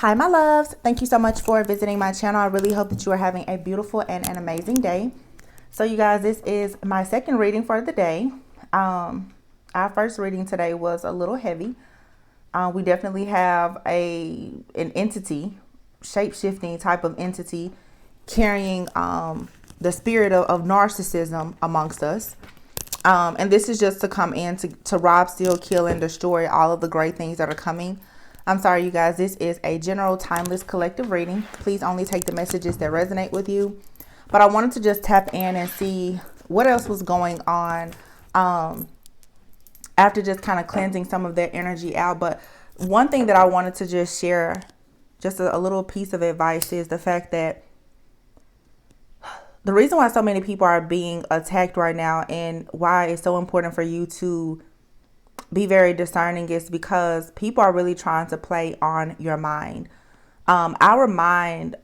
Hi, my loves. Thank you so much for visiting my channel. I really hope that you are having a beautiful and an amazing day. So you guys, this is my second reading for the day. Our first reading today was a little heavy. We definitely have an entity, shape-shifting type of entity carrying the spirit of narcissism amongst us. And this is just to come in to rob, steal, kill, and destroy all of the great things that are coming. I'm sorry, you guys, this is a general timeless collective reading. Please only take the messages that resonate with you. But I wanted to just tap in and see what else was going on after just kind of cleansing some of that energy out. But one thing that I wanted to just share, just a little piece of advice, is the fact that the reason why so many people are being attacked right now and why it's so important for you to be very discerning is because people are really trying to play on your mind. Our mind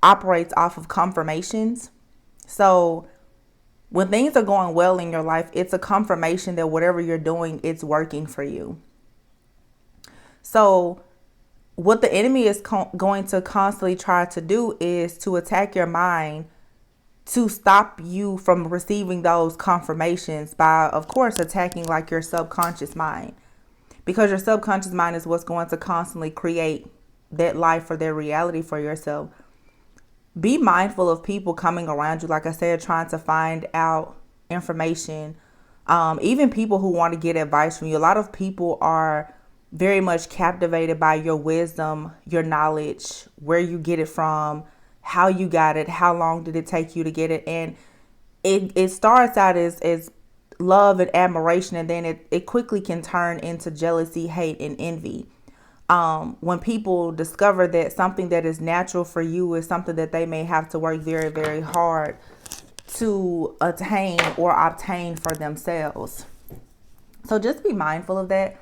operates off of confirmations. So when things are going well in your life, it's a confirmation that whatever you're doing, it's working for you. So what the enemy is going to constantly try to do is to attack your mind to stop you from receiving those confirmations by, of course, attacking like your subconscious mind, because your subconscious mind is what's going to constantly create that life or that reality for yourself. Be mindful of people coming around you, like I said, trying to find out information, even people who want to get advice from you. A lot of people are very much captivated by your wisdom, your knowledge, where you get it from, how you got it, how long did it take you to get it. And it starts out as love and admiration, and then it quickly can turn into jealousy, hate, and envy. When people discover that something that is natural for you is something that they may have to work very, very hard to attain or obtain for themselves. So just be mindful of that.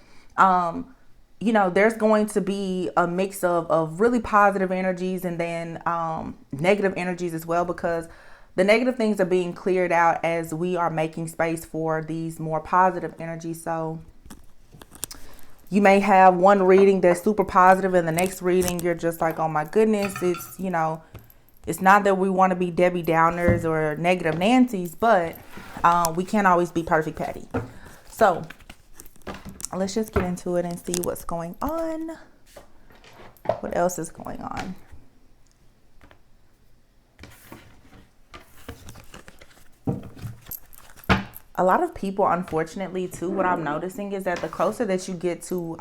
There's going to be a mix of really positive energies and then negative energies as well, because the negative things are being cleared out as we are making space for these more positive energies. So you may have one reading that's super positive and the next reading you're just like, oh my goodness, it's not that we want to be Debbie Downers or negative Nancy's, but we can't always be perfect Patty. So let's just get into it and see what's going on. What else is going on? A lot of people, unfortunately, too, what I'm noticing is that the closer that you get to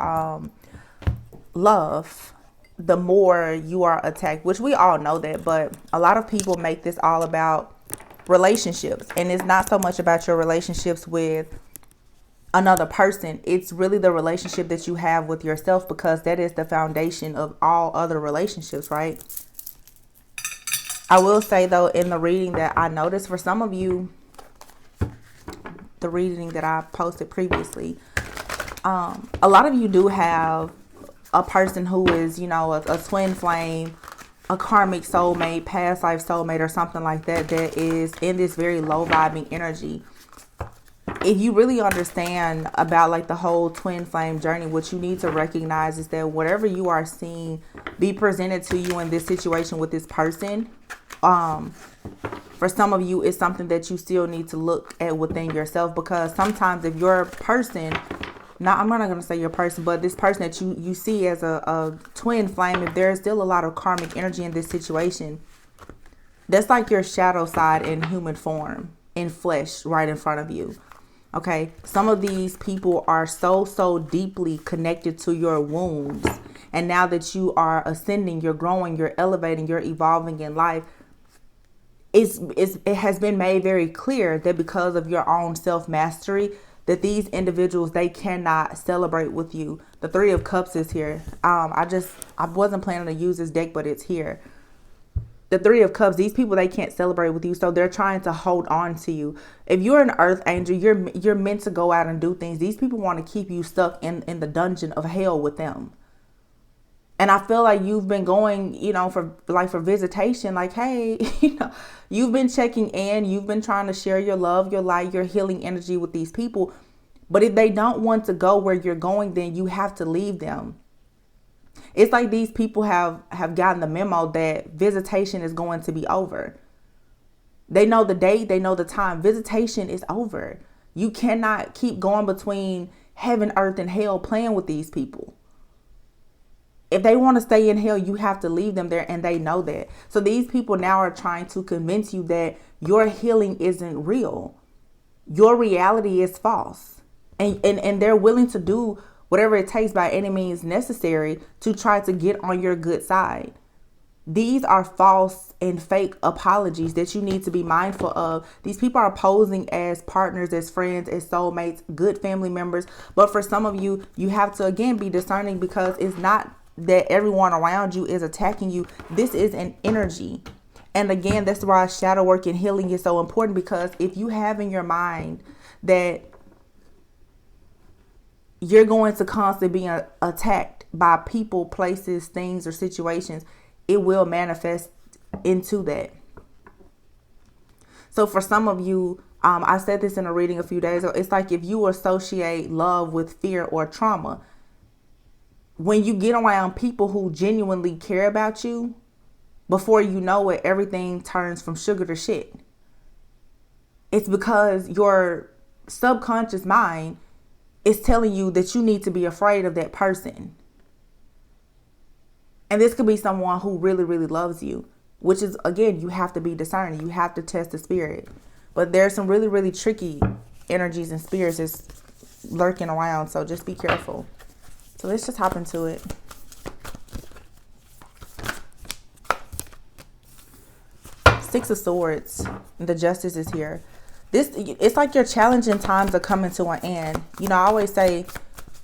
love, the more you are attacked, which we all know that. But a lot of people make this all about relationships. And it's not so much about your relationships with another person. It's really the relationship that you have with yourself, because that is the foundation of all other relationships, right? I will say, though, in the reading that I noticed for some of you, the reading that I posted previously, a lot of you do have a person who is, a twin flame, a karmic soulmate, past life soulmate, or something like that, that is in this very low vibing energy. If you really understand about like the whole twin flame journey, what you need to recognize is that whatever you are seeing be presented to you in this situation with this person, for some of you, it's something that you still need to look at within yourself, because sometimes if your person, I'm not going to say your person, but this person that you see as a twin flame, if there's still a lot of karmic energy in this situation, that's like your shadow side in human form, in flesh, right in front of you. Okay, some of these people are so deeply connected to your wounds. And now that you are ascending, you're growing, you're elevating, you're evolving in life, it has been made very clear that because of your own self-mastery, that these individuals, they cannot celebrate with you. The Three of Cups is here. I wasn't planning to use this deck, but it's here. The Three of Cups, these people, they can't celebrate with you, so they're trying to hold on to you. If you're an earth angel, you're meant to go out and do things. These people want to keep you stuck in the dungeon of hell with them. And I feel like you've been going, for visitation, like, hey, you've been checking in, you've been trying to share your love, your light, your healing energy with these people. But if they don't want to go where you're going, then you have to leave them. It's like these people have gotten the memo that visitation is going to be over. They know the date, they know the time. Visitation is over. You cannot keep going between heaven, earth, and hell playing with these people. If they want to stay in hell, you have to leave them there, and they know that. So these people now are trying to convince you that your healing isn't real. Your reality is false. And they're willing to do whatever it takes by any means necessary to try to get on your good side. These are false and fake apologies that you need to be mindful of. These people are posing as partners, as friends, as soulmates, good family members. But for some of you, you have to, again, be discerning, because it's not that everyone around you is attacking you. This is an energy. And again, that's why shadow work and healing is so important, because if you have in your mind that you're going to constantly be attacked by people, places, things, or situations, it will manifest into that. So for some of you, I said this in a reading a few days ago, it's like if you associate love with fear or trauma, when you get around people who genuinely care about you, before you know it, everything turns from sugar to shit. It's because your subconscious mind is telling you that you need to be afraid of that person. And this could be someone who really, really loves you, which is, again, you have to be discerning. You have to test the spirit. But there's some really, really tricky energies and spirits that's lurking around. So just be careful. So let's just hop into it. Six of Swords. The Justice is here. It's like your challenging times are coming to an end. You know, I always say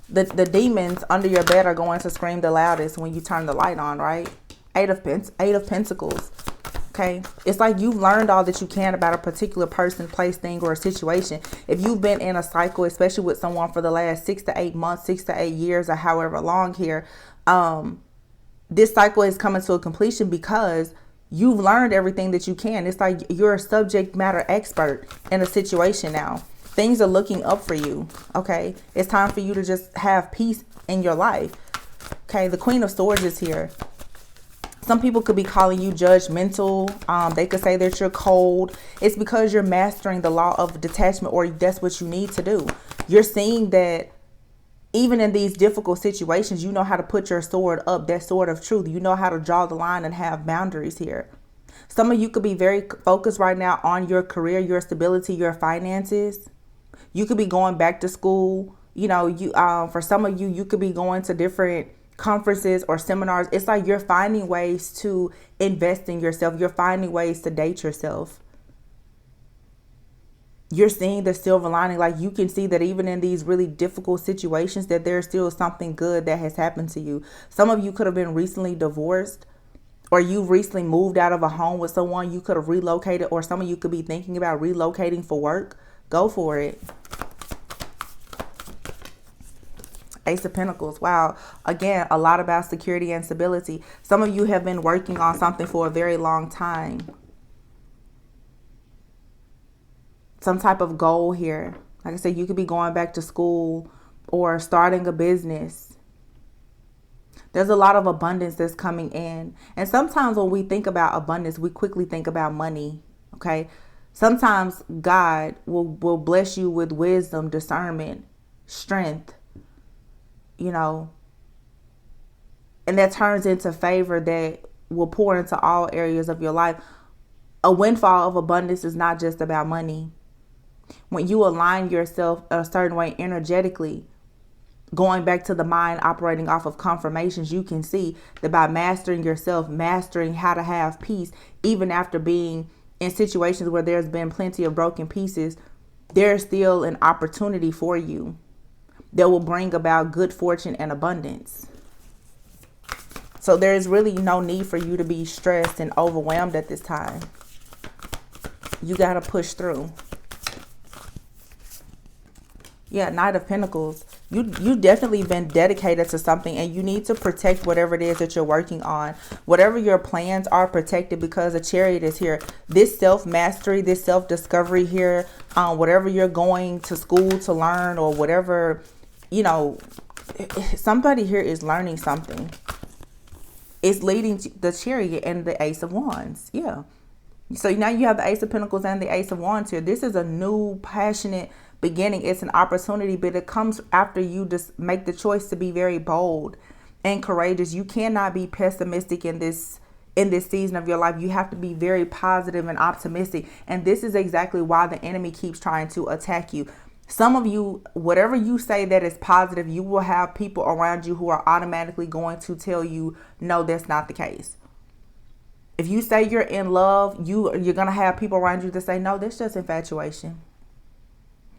the demons under your bed are going to scream the loudest when you turn the light on, right? Eight of Pentacles. Okay. It's like you've learned all that you can about a particular person, place, thing, or a situation. If you've been in a cycle, especially with someone for the last 6 to 8 months, 6 to 8 years, or however long here, this cycle is coming to a completion because you've learned everything that you can. It's like you're a subject matter expert in a situation now. Things are looking up for you. Okay. It's time for you to just have peace in your life. Okay. The Queen of Swords is here. Some people could be calling you judgmental. They could say that you're cold. It's because you're mastering the law of detachment, or that's what you need to do. You're seeing that even in these difficult situations, you know how to put your sword up, that sword of truth. You know how to draw the line and have boundaries here. Some of you could be very focused right now on your career, your stability, your finances. You could be going back to school. You know, for some of you, you could be going to different conferences or seminars. It's like you're finding ways to invest in yourself. You're finding ways to date yourself. You're seeing the silver lining. Like you can see that even in these really difficult situations, that there's still something good that has happened to you. Some of you could have been recently divorced, or you've recently moved out of a home with someone. You could have relocated, or some of you could be thinking about relocating for work. Go for it. Ace of Pentacles. Wow. Again, a lot about security and stability. Some of you have been working on something for a very long time. Some type of goal here. Like I said, you could be going back to school or starting a business. There's a lot of abundance that's coming in. And sometimes when we think about abundance, we quickly think about money. Okay. Sometimes God will bless you with wisdom, discernment, strength, you know, and that turns into favor that will pour into all areas of your life. A windfall of abundance is not just about money. When you align yourself a certain way energetically, going back to the mind operating off of confirmations, you can see that by mastering yourself, mastering how to have peace, even after being in situations where there's been plenty of broken pieces, there's still an opportunity for you that will bring about good fortune and abundance. So there's really no need for you to be stressed and overwhelmed at this time. You got to push through. Yeah, Knight of Pentacles. You definitely been dedicated to something, and you need to protect whatever it is that you're working on. Whatever your plans are, protected, because a Chariot is here. This self-mastery, this self-discovery here, whatever you're going to school to learn, or whatever, you know, somebody here is learning something. It's leading to the Chariot and the Ace of Wands. Yeah. So now you have the Ace of Pentacles and the Ace of Wands here. This is a new, passionate beginning. It's an opportunity, but it comes after you just make the choice to be very bold and courageous. You cannot be pessimistic in this season of your life. You have to be very positive and optimistic. And this is exactly why the enemy keeps trying to attack you. Some of you, whatever you say that is positive, you will have people around you who are automatically going to tell you, no, that's not the case. If you say you're in love, you're going to have people around you that say, no, that's just infatuation.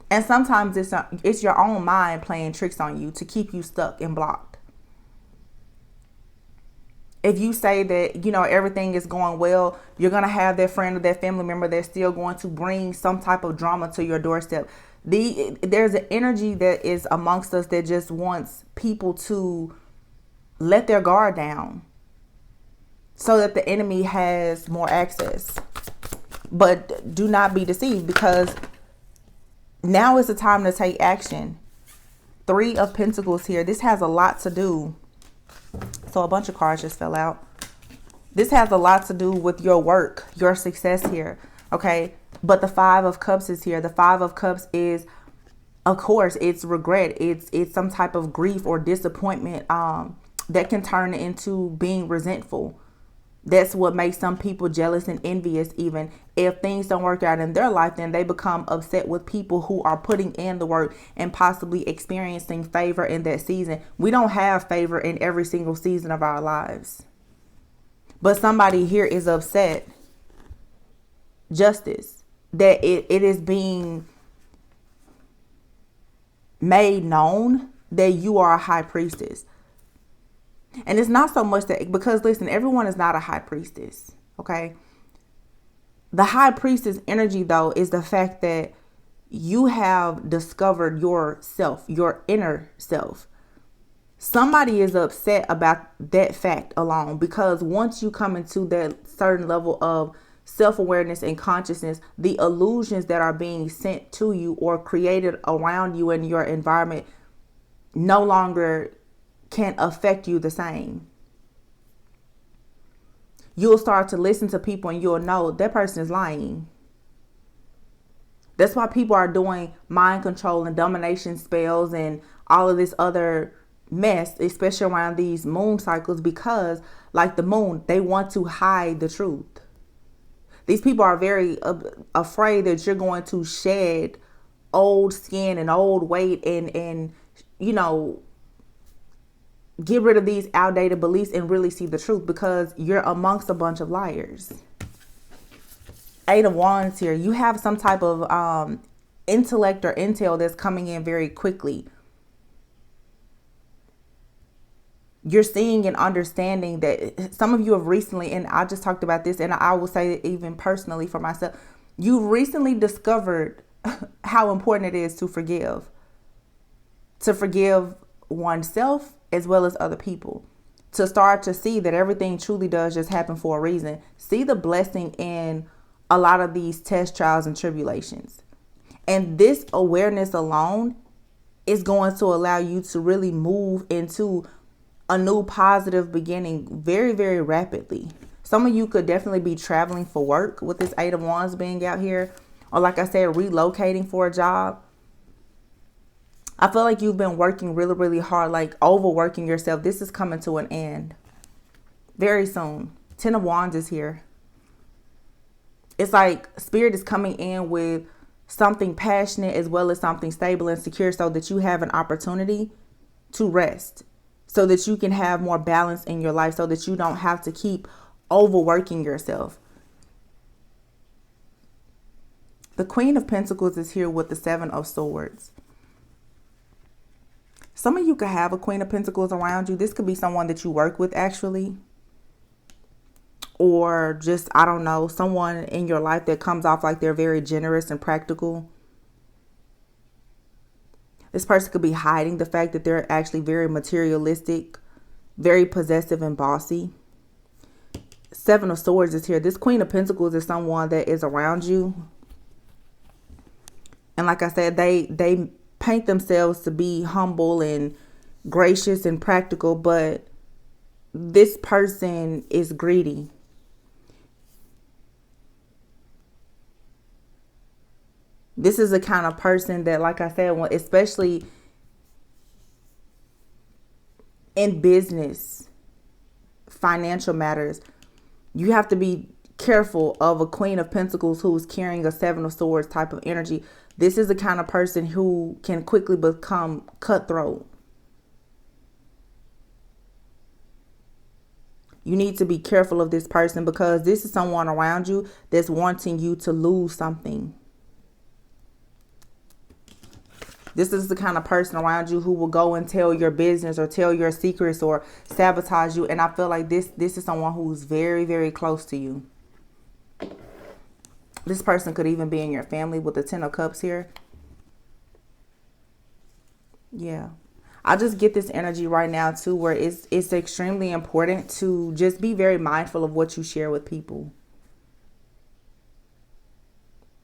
And sometimes it's your own mind playing tricks on you to keep you stuck and blocked. If you say that, everything is going well, you're going to have that friend or that family member that's still going to bring some type of drama to your doorstep. There's an energy that is amongst us that just wants people to let their guard down so that the enemy has more access. But do not be deceived, because now is the time to take action. 3 of Pentacles here. This has a lot to do. So a bunch of cards just fell out. This has a lot to do with your work, your success here. Okay. But the 5 of Cups is here. The 5 of Cups is, of course, it's regret. It's some type of grief or disappointment that can turn into being resentful. That's what makes some people jealous and envious. Even if things don't work out in their life, then they become upset with people who are putting in the work and possibly experiencing favor in that season. We don't have favor in every single season of our lives. But somebody here is upset. Justice. That it is being made known that you are a high priestess. And it's not so much that, because listen, everyone is not a high priestess. Okay. The high priestess energy, though, is the fact that you have discovered yourself, your inner self. Somebody is upset about that fact alone, because once you come into that certain level of self-awareness and consciousness, the illusions that are being sent to you or created around you in your environment no longer can affect you the same. You'll start to listen to people and you'll know that person is lying. That's why people are doing mind control and domination spells and all of this other mess, especially around these moon cycles, because like the moon, they want to hide the truth. These people are very afraid that you're going to shed old skin and old weight and get rid of these outdated beliefs and really see the truth, because you're amongst a bunch of liars. 8 of Wands here. You have some type of intellect or intel that's coming in very quickly. You're seeing and understanding that some of you have recently, and I just talked about this, and I will say it even personally for myself, you've recently discovered how important it is to forgive oneself as well as other people, to start to see that everything truly does just happen for a reason. See the blessing in a lot of these tests, trials, and tribulations. And this awareness alone is going to allow you to really move into a new positive beginning very, very rapidly. Some of you could definitely be traveling for work with this 8 of Wands being out here, or like I said, relocating for a job. I feel like you've been working really, really hard, like overworking yourself. This is coming to an end very soon. 10 of Wands is here. It's like Spirit is coming in with something passionate as well as something stable and secure, so that you have an opportunity to rest, so that you can have more balance in your life, so that you don't have to keep overworking yourself. The Queen of Pentacles is here with the 7 of Swords. Some of you could have a Queen of Pentacles around you. This could be someone that you work with, actually. Or just, I don't know, someone in your life that comes off like they're very generous and practical. This person could be hiding the fact that they're actually very materialistic, very possessive and bossy. 7 of Swords is here. This Queen of Pentacles is someone that is around you. And like I said, they paint themselves to be humble and gracious and practical, but this person is greedy. This is the kind of person that, like I said, especially in business, financial matters, you have to be careful of a Queen of Pentacles who's carrying a Seven of Swords type of energy. This is the kind of person who can quickly become cutthroat. You need to be careful of this person because this is someone around you that's wanting you to lose something. This is the kind of person around you who will go and tell your business or tell your secrets or sabotage you. And I feel like this is someone who's very, very close to you. This person could even be in your family with the Ten of Cups here. Yeah. I just get this energy right now too, where it's extremely important to just be very mindful of what you share with people.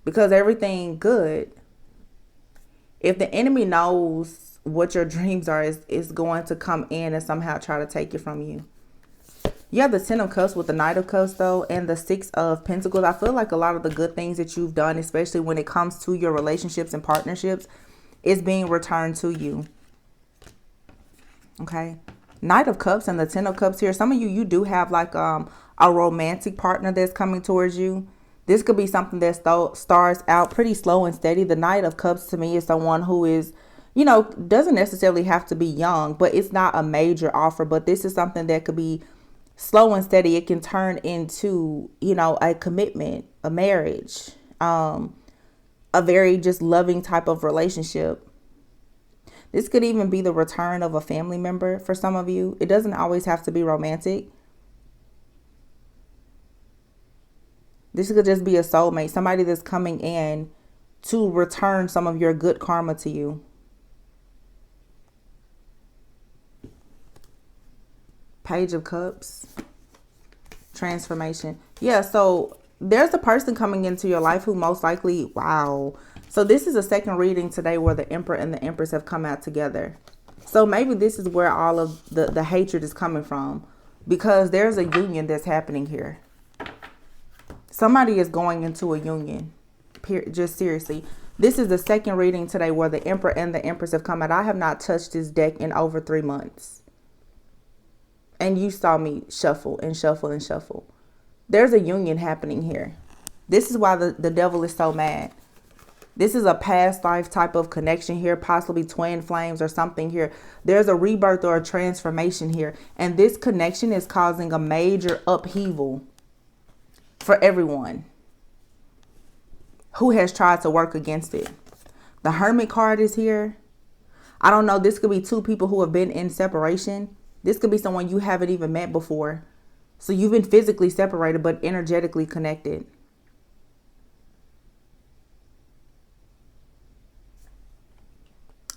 Because everything good, if the enemy knows what your dreams are, is going to come in and somehow try to take it from you. You have the Ten of Cups with the Knight of Cups though, and the Six of Pentacles. I feel like a lot of the good things that you've done, especially when it comes to your relationships and partnerships, is being returned to you. Okay. Knight of Cups and the Ten of Cups here. Some of you do have like a romantic partner that's coming towards you. This could be something that starts out pretty slow and steady. The Knight of Cups to me is someone who is, doesn't necessarily have to be young, but it's not a major offer. But this is something that could be slow and steady. It can turn into, a commitment, a marriage, a very just loving type of relationship. This could even be the return of a family member for some of you. It doesn't always have to be romantic. This could just be a soulmate, somebody that's coming in to return some of your good karma to you. Page of Cups. Transformation. Yeah, so there's a person coming into your life who most likely, wow. So this is a second reading today where the Emperor and the Empress have come out together. So maybe this is where all of the hatred is coming from, because there's a union that's happening here. Somebody is going into a union. Just seriously. This is the second reading today where the Emperor and the Empress have come out. I have not touched this deck in over 3 months. And you saw me shuffle and shuffle and shuffle. There's a union happening here. This is why the devil is so mad. This is a past life type of connection here, possibly twin flames or something here. There's a rebirth or a transformation here. And this connection is causing a major upheaval for everyone who has tried to work against it. The Hermit card is here. I don't know. This could be two people who have been in separation. This could be someone you haven't even met before. So you've been physically separated, but energetically connected.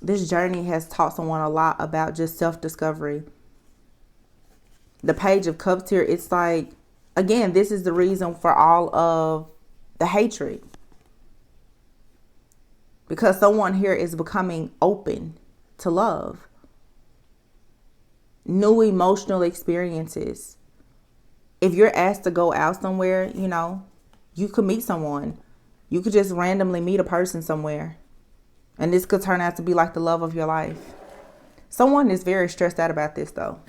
This journey has taught someone a lot about just self-discovery. The Page of Cups here, it's like, again, this is the reason for all of the hatred. Because someone here is becoming open to love. New emotional experiences. If you're asked to go out somewhere, you could meet someone. You could just randomly meet a person somewhere. And this could turn out to be like the love of your life. Someone is very stressed out about this though.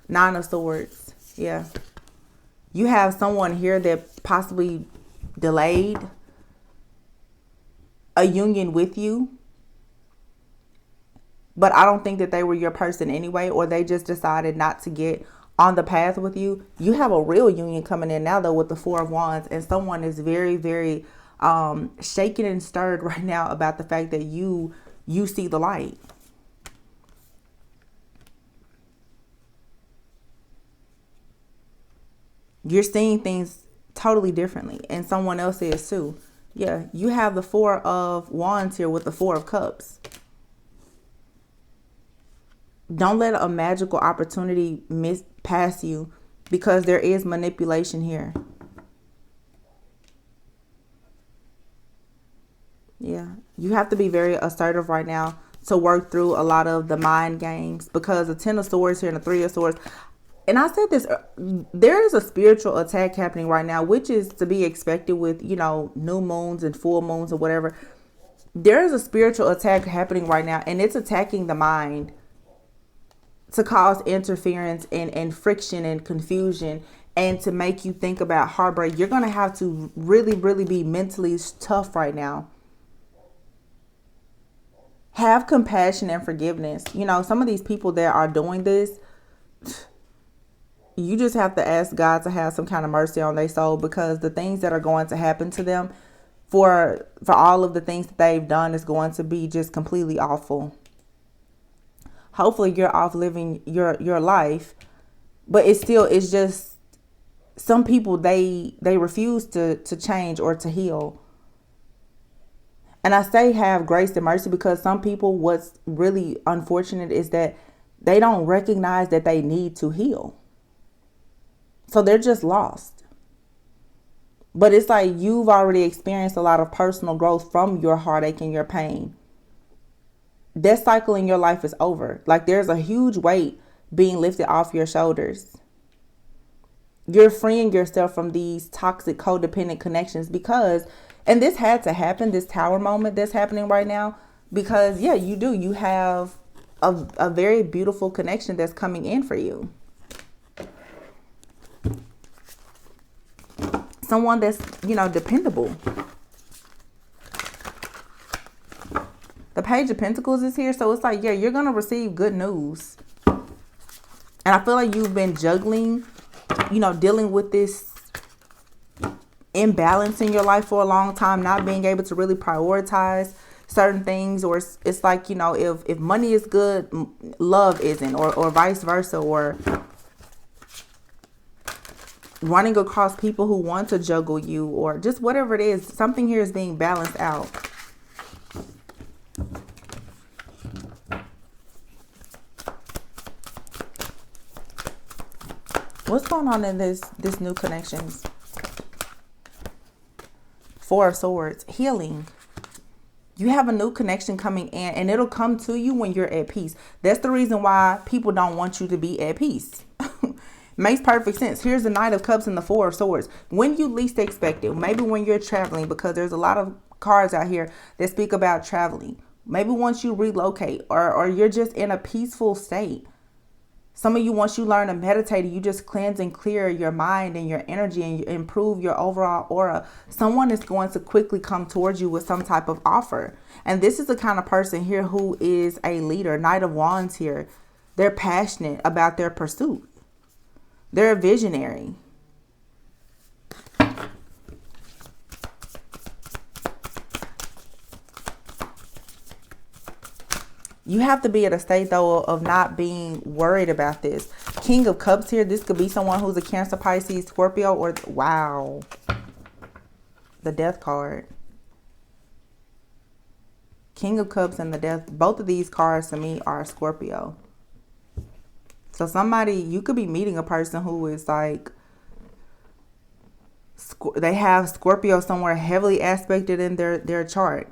Nine of Swords. Yeah. You have someone here that possibly delayed a union with you. But I don't think that they were your person anyway, or they just decided not to get on the path with you. You have a real union coming in now though with the Four of Wands, and someone is very, very shaken and stirred right now about the fact that you see the light. You're seeing things totally differently, and someone else is too. Yeah, you have the Four of Wands here with the Four of Cups. Don't let a magical opportunity pass you, because there is manipulation here. Yeah, you have to be very assertive right now to work through a lot of the mind games, because the Ten of Swords here and the Three of Swords, And I said this, there is a spiritual attack happening right now, which is to be expected with, new moons and full moons or whatever. There is a spiritual attack happening right now, and it's attacking the mind to cause interference and friction and confusion, and to make you think about heartbreak. You're going to have to really, really be mentally tough right now. Have compassion and forgiveness. Some of these people that are doing this, you just have to ask God to have some kind of mercy on their soul, because the things that are going to happen to them for all of the things that they've done is going to be just completely awful. Hopefully you're off living your life, but it's just some people, they refuse to change or to heal. And I say have grace and mercy because some people, what's really unfortunate is that they don't recognize that they need to heal. So they're just lost. But it's like you've already experienced a lot of personal growth from your heartache and your pain. That cycle in your life is over. Like there's a huge weight being lifted off your shoulders. You're freeing yourself from these toxic codependent connections because, and this had to happen, this tower moment that's happening right now, because yeah, you do. You have a very beautiful connection that's coming in for you. Someone that's, dependable. The Page of Pentacles is here. So it's like, yeah, you're going to receive good news. And I feel like you've been juggling, dealing with this imbalance in your life for a long time, not being able to really prioritize certain things. Or it's like, if money is good, love isn't, or vice versa, or running across people who want to juggle you, or just whatever it is. Something here is being balanced out. What's going on in this new connections? Four of Swords, healing. You have a new connection coming in, and it'll come to you when you're at peace. That's the reason why people don't want you to be at peace. Makes perfect sense. Here's the Knight of Cups and the Four of Swords. When you least expect it, maybe when you're traveling, because there's a lot of cards out here that speak about traveling. Maybe once you relocate, or you're just in a peaceful state. Some of you, once you learn to meditate, you just cleanse and clear your mind and your energy, and you improve your overall aura. Someone is going to quickly come towards you with some type of offer. And this is the kind of person here who is a leader. Knight of Wands here. They're passionate about their pursuit. They're a visionary. You have to be at a state, though, of not being worried about this. King of Cups here. This could be someone who's a Cancer, Pisces, Scorpio, or wow. The Death card. King of Cups and the Death. Both of these cards to me are Scorpio. So somebody, you could be meeting a person who is like, they have Scorpio somewhere heavily aspected in their chart.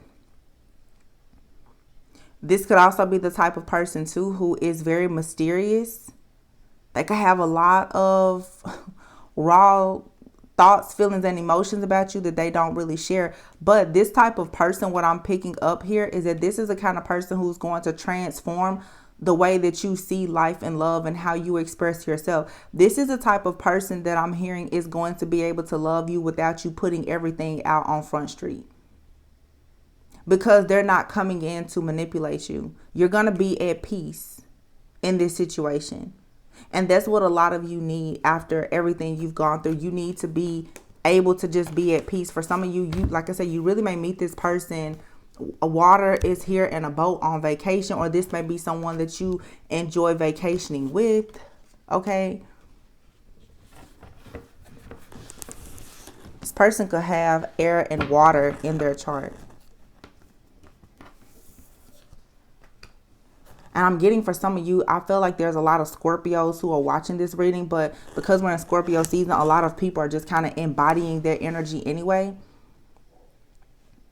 This could also be the type of person too who is very mysterious. They could have a lot of raw thoughts, feelings, and emotions about you that they don't really share. But this type of person, what I'm picking up here is that this is the kind of person who's going to transform the way that you see life and love and how you express yourself. This is the type of person that I'm hearing is going to be able to love you without you putting everything out on Front Street. Because they're not coming in to manipulate you. You're going to be at peace in this situation. And that's what a lot of you need after everything you've gone through. You need to be able to just be at peace. For some of you, like I said, you really may meet this person. A water is here and a boat on vacation, or this may be someone that you enjoy vacationing with. Okay. This person could have air and water in their chart. And I'm getting for some of you, I feel like there's a lot of Scorpios who are watching this reading, but because we're in Scorpio season, a lot of people are just kind of embodying their energy anyway.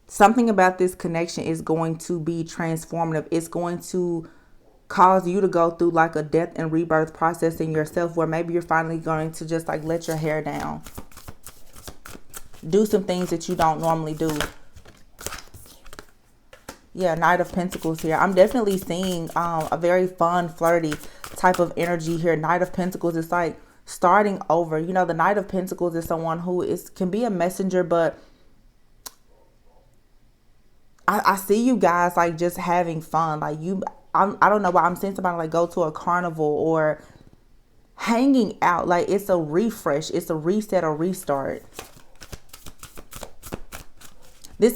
Something about this connection is going to be transformative. It's going to cause you to go through like a death and rebirth process in yourself, where maybe you're finally going to just like let your hair down, do some things that you don't normally do. Yeah, Knight of Pentacles here. I'm definitely seeing a very fun, flirty type of energy here. Knight of Pentacles is like starting over. You know, the Knight of Pentacles is someone who can be a messenger, but I see you guys like just having fun. Like I don't know why I'm seeing somebody like go to a carnival or hanging out. Like it's a refresh, it's a reset, a restart.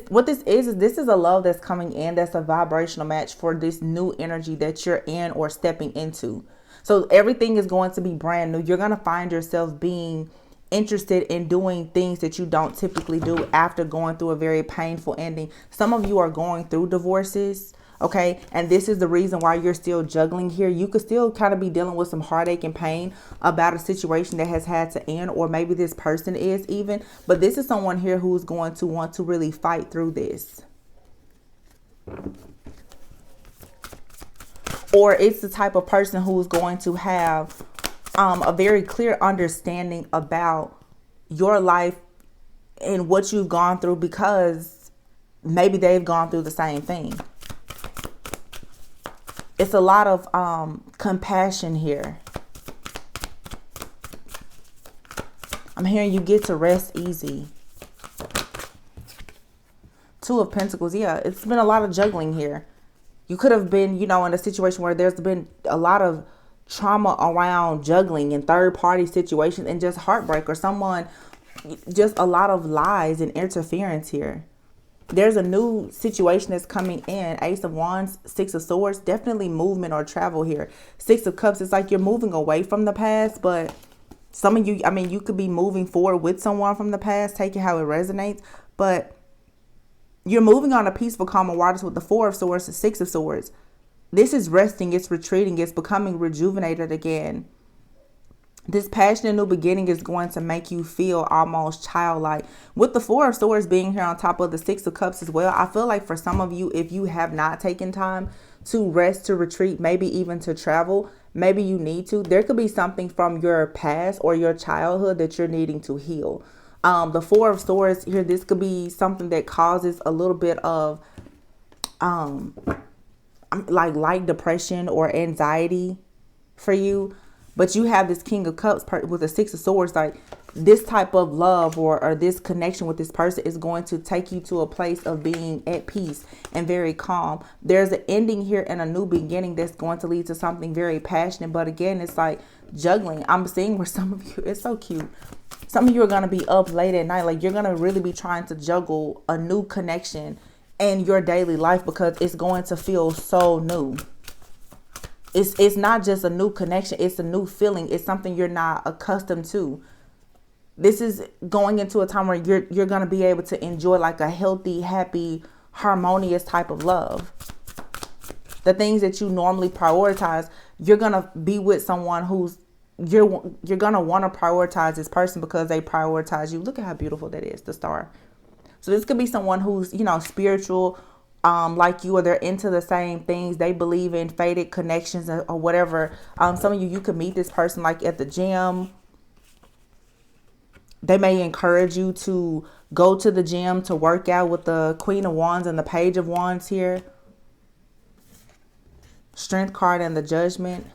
What this is this is a love that's coming in, that's a vibrational match for this new energy that you're in or stepping into. So everything is going to be brand new. You're going to find yourself being interested in doing things that you don't typically do after going through a very painful ending. Some of you are going through divorces. Okay, and this is the reason why you're still juggling here. You could still kind of be dealing with some heartache and pain about a situation that has had to end, or maybe this person is even. But this is someone here who's going to want to really fight through this. Or it's the type of person who's going to have a very clear understanding about your life and what you've gone through, because maybe they've gone through the same thing. It's a lot of compassion here. I'm hearing you get to rest easy. Two of Pentacles. Yeah, it's been a lot of juggling here. You could have been, in a situation where there's been a lot of trauma around juggling and third-party situations and just heartbreak, or someone, just a lot of lies and interference here. There's a new situation that's coming in. Ace of Wands, Six of Swords, definitely movement or travel here. Six of Cups, it's like you're moving away from the past, but some of you, you could be moving forward with someone from the past, take it how it resonates, but you're moving on a peaceful, calm waters with the Four of Swords, the Six of Swords. This is resting, it's retreating, it's becoming rejuvenated again. This passionate new beginning is going to make you feel almost childlike. With the Four of Swords being here on top of the Six of Cups as well, I feel like for some of you, if you have not taken time to rest, to retreat, maybe even to travel, maybe you need to. There could be something from your past or your childhood that you're needing to heal. The Four of Swords here, this could be something that causes a little bit of like light depression or anxiety for you. But you have this King of Cups with the Six of Swords. Like this type of love or this connection with this person is going to take you to a place of being at peace and very calm. There's an ending here and a new beginning that's going to lead to something very passionate. But again, it's like juggling. I'm seeing where some of you, it's so cute. Some of you are going to be up late at night. Like you're going to really be trying to juggle a new connection in your daily life because it's going to feel so new. It's not just a new connection. It's a new feeling. It's something you're not accustomed to. This is going into a time where you're going to be able to enjoy like a healthy, happy, harmonious type of love. The things that you normally prioritize, you're going to be with someone who's, you're going to want to prioritize this person because they prioritize you. Look at how beautiful that is, the star. So this could be someone who's, spiritual, like you, or they're into the same things. They believe in fated connections or whatever. Some of you could meet this person like at the gym. They may encourage you to go to the gym to work out with the Queen of Wands and the Page of Wands here. Strength card and the Judgment.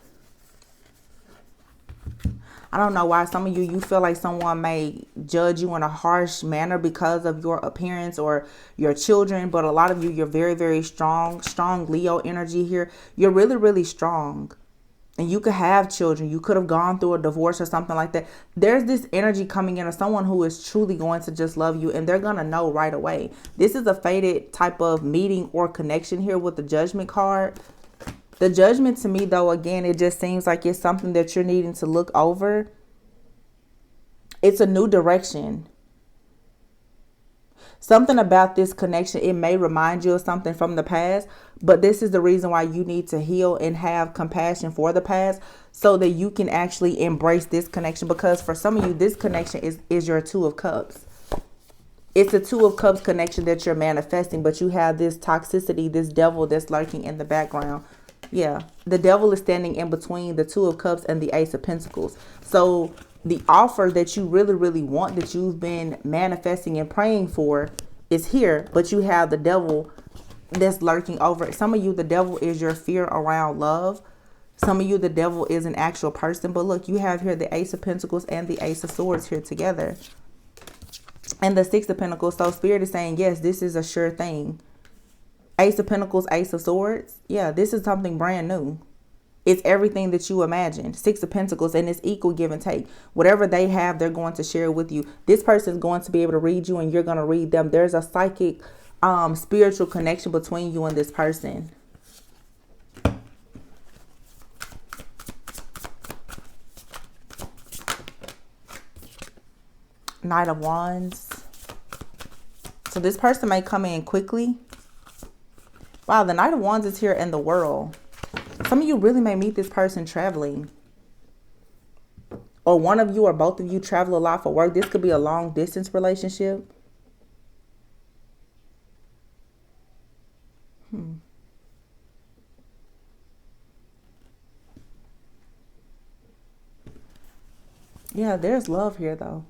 I don't know why some of you feel like someone may judge you in a harsh manner because of your appearance or your children. But a lot of you, you're very, very strong Leo energy here. You're really, really strong. And you could have children. You could have gone through a divorce or something like that. There's this energy coming in of someone who is truly going to just love you. And they're going to know right away. This is a fated type of meeting or connection here with the Judgment card. The Judgment to me, though, again, it just seems like it's something that you're needing to look over. It's a new direction. Something about this connection, it may remind you of something from the past, but this is the reason why you need to heal and have compassion for the past so that you can actually embrace this connection. Because for some of you, this connection is your Two of Cups. It's a Two of Cups connection that you're manifesting, but you have this toxicity, this devil that's lurking in the background. Yeah, the devil is standing in between the Two of Cups and the Ace of Pentacles. So the offer that you really, really want, that you've been manifesting and praying for, is here, but you have the devil that's lurking over it. Some of you, the devil is your fear around love. Some of you, the devil is an actual person. But look, you have here the Ace of Pentacles and the Ace of Swords here together. And the Six of Pentacles. So Spirit is saying, yes, this is a sure thing. Ace of Pentacles, Ace of Swords. Yeah, this is something brand new. It's everything that you imagined. Six of Pentacles, and it's equal give and take. Whatever they have, they're going to share with you. This person is going to be able to read you, and you're going to read them. There's a psychic, spiritual connection between you and this person. Knight of Wands. So this person may come in quickly. Wow, the Knight of Wands is here in the world. Some of you really may meet this person traveling. Or one of you or both of you travel a lot for work. This could be a long distance relationship. Yeah, there's love here though.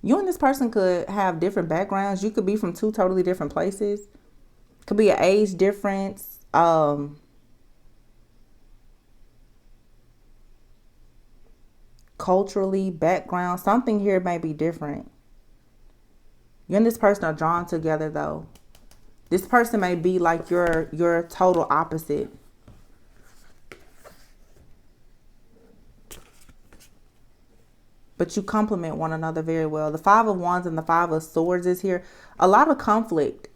You and this person could have different backgrounds. You could be from two totally different places. Could be an age difference. Culturally, background. Something here may be different. You and this person are drawn together though. This person may be like your total opposite. But you complement one another very well. The Five of Wands and the Five of Swords is here. A lot of conflict,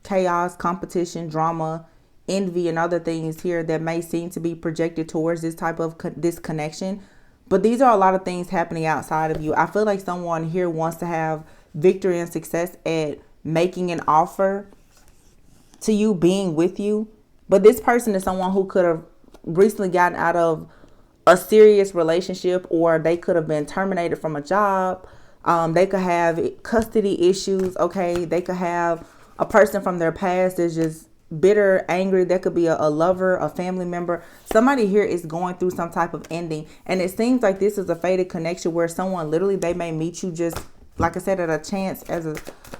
chaos, competition, drama, envy, and other things here that may seem to be projected towards this type of this connection. But these are a lot of things happening outside of you. I feel like someone here wants to have victory and success at making an offer to you, being with you. But this person is someone who could have recently gotten out of a serious relationship, or they could have been terminated from a job. They could have custody issues. Okay. They could have a person from their past that's just bitter, angry. That could be a lover, a family member. Somebody here is going through some type of ending. And it seems like this is a fated connection where someone literally, they may meet you just, like I said, at a chance, as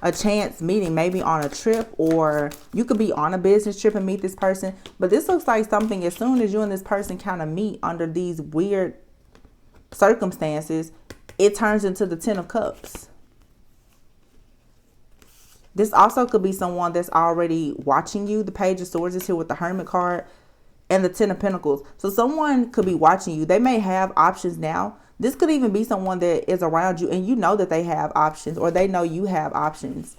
a chance meeting, maybe on a trip, or you could be on a business trip and meet this person. But this looks like something, as soon as you and this person kind of meet under these weird circumstances, it turns into the Ten of Cups. This also could be someone that's already watching you. The Page of Swords is here with the Hermit card and the Ten of Pentacles. So someone could be watching you. They may have options now. This could even be someone that is around you and you know that they have options, or they know you have options.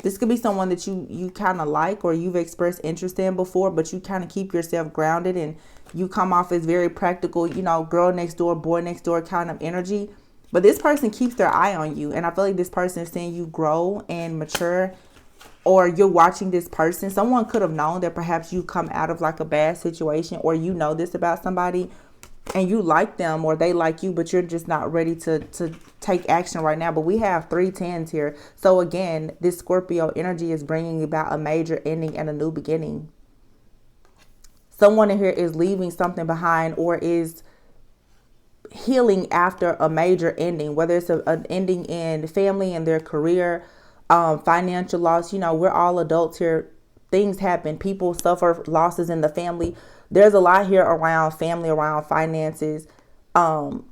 This could be someone that you kind of like, or you've expressed interest in before, but you kind of keep yourself grounded and you come off as very practical, you know, girl next door, boy next door kind of energy. But this person keeps their eye on you. And I feel like this person is seeing you grow and mature, or you're watching this person. Someone could have known that perhaps you come out of like a bad situation, or you know this about somebody and you like them, or they like you, but you're just not ready to take action right now. But we have 3 tens here. So again, this Scorpio energy is bringing about a major ending and a new beginning. Someone in here is leaving something behind, or is healing after a major ending, whether it's an ending in family and their career, financial loss. You know, we're all adults here. Things happen. People suffer losses in the family. There's a lot here around family, around finances,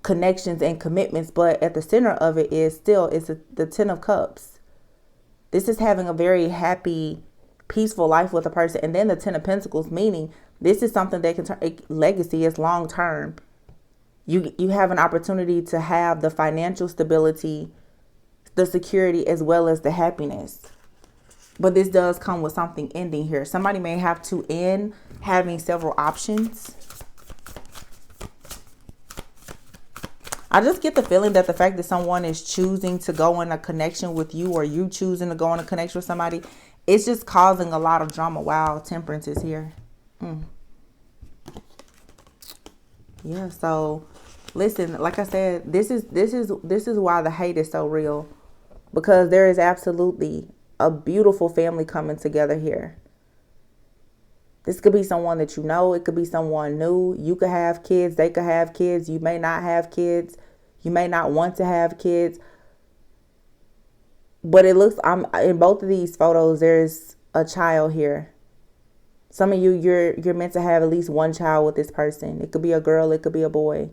connections and commitments. But at the center of it is still, it's the Ten of Cups. This is having a very happy, peaceful life with a person. And then the Ten of Pentacles, meaning this is something that can turn, legacy is long term. You have an opportunity to have the financial stability, the security, as well as the happiness. But this does come with something ending here. Somebody may have to end having several options. I just get the feeling that the fact that someone is choosing to go in a connection with you, or you choosing to go in a connection with somebody, it's just causing a lot of drama. Wow, Temperance is here. Yeah, so listen, like I said, this is why the hate is so real, because there is absolutely a beautiful family coming together here. This could be someone that you know. It could be someone new. You could have kids. They could have kids. You may not have kids. You may not want to have kids. But it looks, I'm in both of these photos, there's a child here. Some of you, you're meant to have at least one child with this person. It could be a girl. It could be a boy.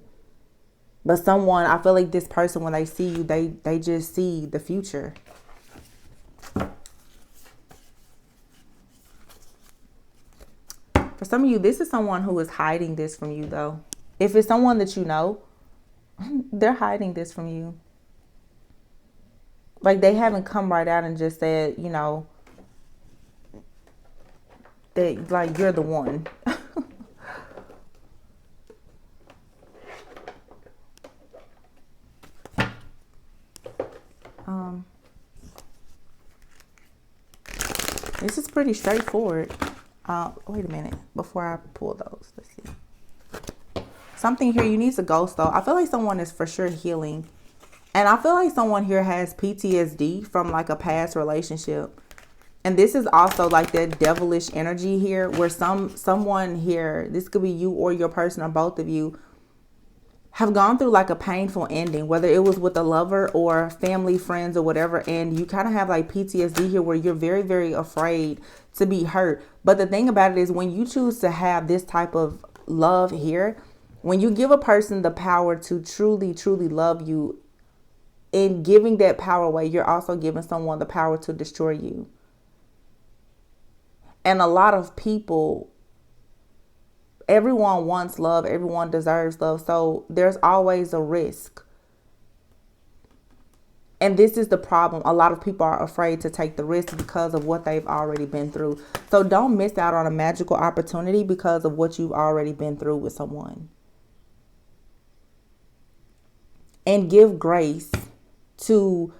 But someone, I feel like this person, when they see you, they just see the future. For some of you, this is someone who is hiding this from you, though. If it's someone that you know, they're hiding this from you. Like, they haven't come right out and just said, you know, that, like, you're the one. This is pretty straightforward. Wait a minute. Before I pull those, let's see. Something here, you need to ghost, though. I feel like someone is for sure healing. And I feel like someone here has PTSD from like a past relationship. And this is also like that devilish energy here where someone here, this could be you or your person or both of you, have gone through like a painful ending, whether it was with a lover or family, friends or whatever. And you kind of have like PTSD here where you're very, very afraid to be hurt. But the thing about it is when you choose to have this type of love here, when you give a person the power to truly, truly love you, in giving that power away, you're also giving someone the power to destroy you. And a lot of people, everyone wants love. Everyone deserves love. So there's always a risk. And this is the problem. A lot of people are afraid to take the risk because of what they've already been through. So don't miss out on a magical opportunity because of what you've already been through with someone. And give grace to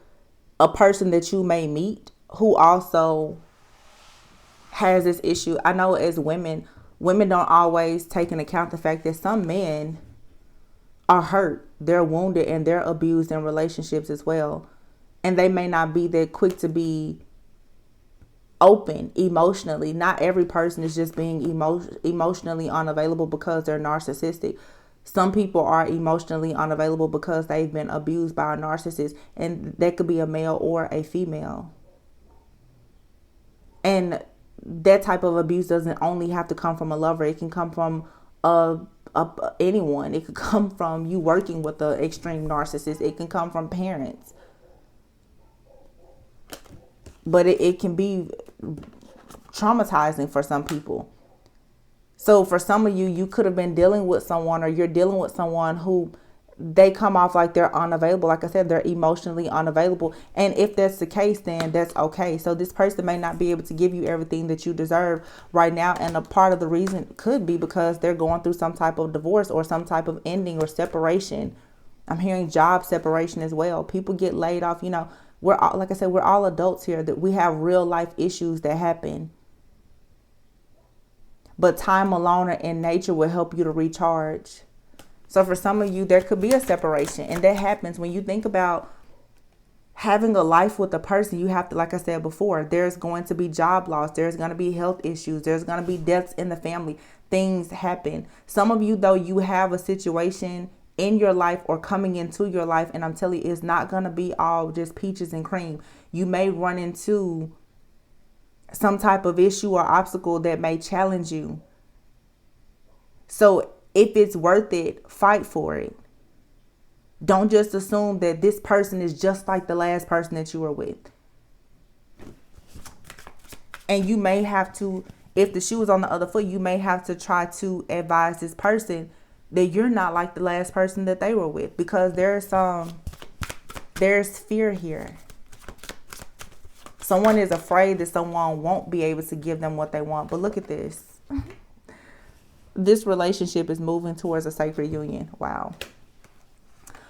a person that you may meet who also has this issue. I know as women don't always take into account the fact that some men are hurt, they're wounded, and they're abused in relationships as well. And they may not be that quick to be open emotionally. Not every person is just being emotionally unavailable because they're narcissistic. Some people are emotionally unavailable because they've been abused by a narcissist, and that could be a male or a female. And that type of abuse doesn't only have to come from a lover. It can come from anyone. It could come from you working with an extreme narcissist. It can come from parents. But it can be traumatizing for some people. So for some of you, you could have been dealing with someone, or you're dealing with someone who they come off like they're unavailable. Like I said, they're emotionally unavailable. And if that's the case, then that's okay. So this person may not be able to give you everything that you deserve right now. And a part of the reason could be because they're going through some type of divorce or some type of ending or separation. I'm hearing job separation as well. People get laid off. You know, we're all, like I said, we're all adults here, that we have real life issues that happen. But time alone in nature will help you to recharge. So for some of you, there could be a separation. And that happens when you think about having a life with a person. You have to, like I said before, there's going to be job loss. There's going to be health issues. There's going to be deaths in the family. Things happen. Some of you, though, you have a situation in your life or coming into your life. And I'm telling you, it's not going to be all just peaches and cream. You may run into some type of issue or obstacle that may challenge you. So if it's worth it, fight for it. Don't just assume that this person is just like the last person that you were with. And you may have to, if the shoe is on the other foot, you may have to try to advise this person that you're not like the last person that they were with, because there's fear here. Someone is afraid that someone won't be able to give them what they want. But look at this. This relationship is moving towards a sacred union. Wow.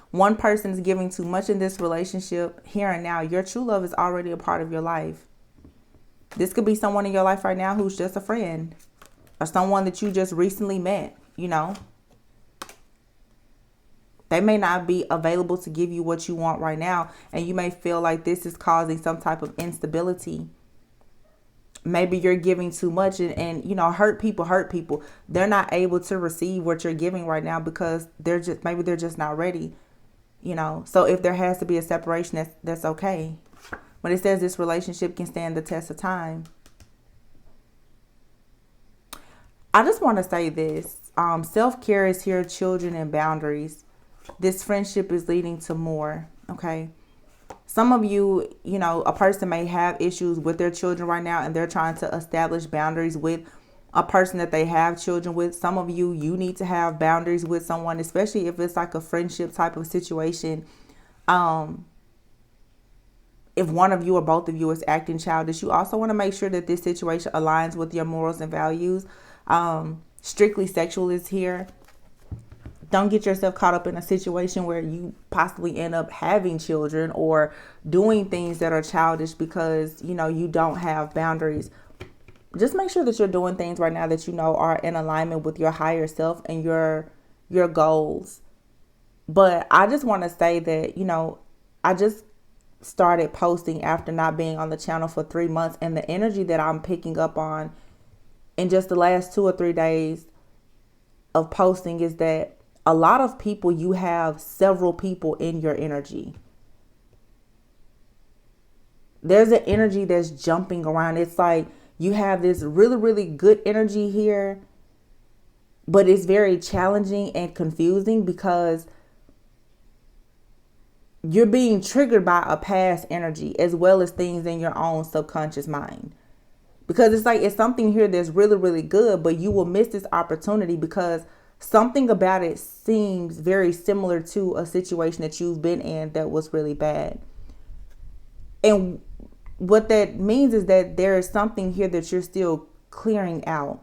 One person is giving too much in this relationship here and now. Your true love is already a part of your life. This could be someone in your life right now who's just a friend, or someone that you just recently met, you know. They may not be available to give you what you want right now, and you may feel like this is causing some type of instability. Maybe you're giving too much, and hurt people. They're not able to receive what you're giving right now because they're just not ready. So if there has to be a separation, that's okay. When it says this relationship can stand the test of time, I just want to say this. Self-care is here, children, and boundaries. This friendship is leading to more. Okay. Some of you, a person may have issues with their children right now, and they're trying to establish boundaries with a person that they have children with. Some of you need to have boundaries with someone, especially if it's like a friendship type of situation. If one of you or both of you is acting childish, you also want to make sure that this situation aligns with your morals and values. Strictly sexual is here. Don't get yourself caught up in a situation where you possibly end up having children or doing things that are childish because, you don't have boundaries. Just make sure that you're doing things right now that are in alignment with your higher self and your goals. But I just want to say that, I just started posting after not being on the channel for 3 months, and the energy that I'm picking up on in just the last 2 or 3 days of posting is that a lot of people, you have several people in your energy. There's an energy that's jumping around. It's like you have this really, really good energy here, but it's very challenging and confusing because you're being triggered by a past energy as well as things in your own subconscious mind. Because it's like it's something here that's really, really good, but you will miss this opportunity because something about it seems very similar to a situation that you've been in that was really bad. And what that means is that there is something here that you're still clearing out.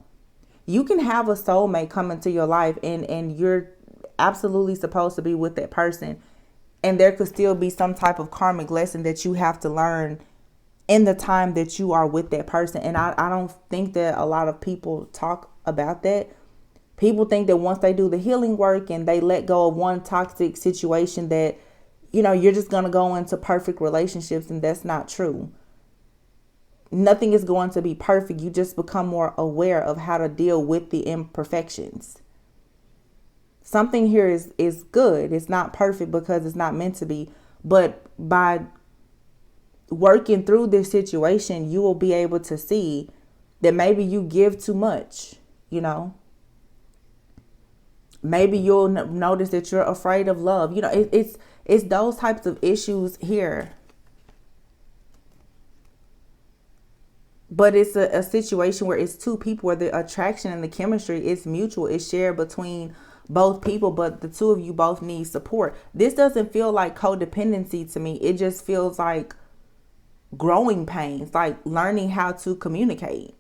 You can have a soulmate come into your life and you're absolutely supposed to be with that person. And there could still be some type of karmic lesson that you have to learn in the time that you are with that person. And I don't think that a lot of people talk about that. People think that once they do the healing work and they let go of one toxic situation that, you're just going to go into perfect relationships. And that's not true. Nothing is going to be perfect. You just become more aware of how to deal with the imperfections. Something here is good. It's not perfect because it's not meant to be. But by working through this situation, you will be able to see that maybe you give too much, Maybe you'll notice that you're afraid of love. It's those types of issues here. But it's a situation where it's two people where the attraction and the chemistry is mutual. It's shared between both people, but the two of you both need support. This doesn't feel like codependency to me. It just feels like growing pains, like learning how to communicate.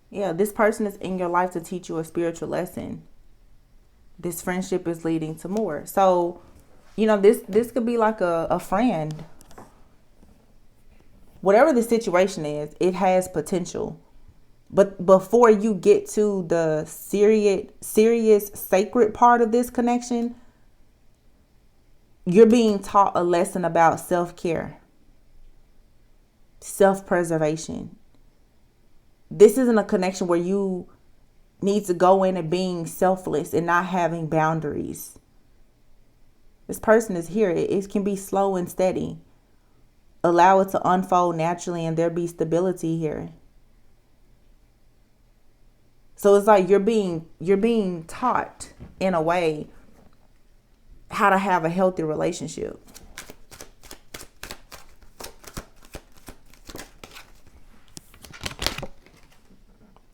Yeah, this person is in your life to teach you a spiritual lesson. This friendship is leading to more. So, this could be like a friend. Whatever the situation is, it has potential. But before you get to the serious, sacred part of this connection, you're being taught a lesson about self-care, self-preservation. This isn't a connection where you need to go in and being selfless and not having boundaries. This person is here. It can be slow and steady. Allow it to unfold naturally and there be stability here. So it's like you're being taught in a way how to have a healthy relationship.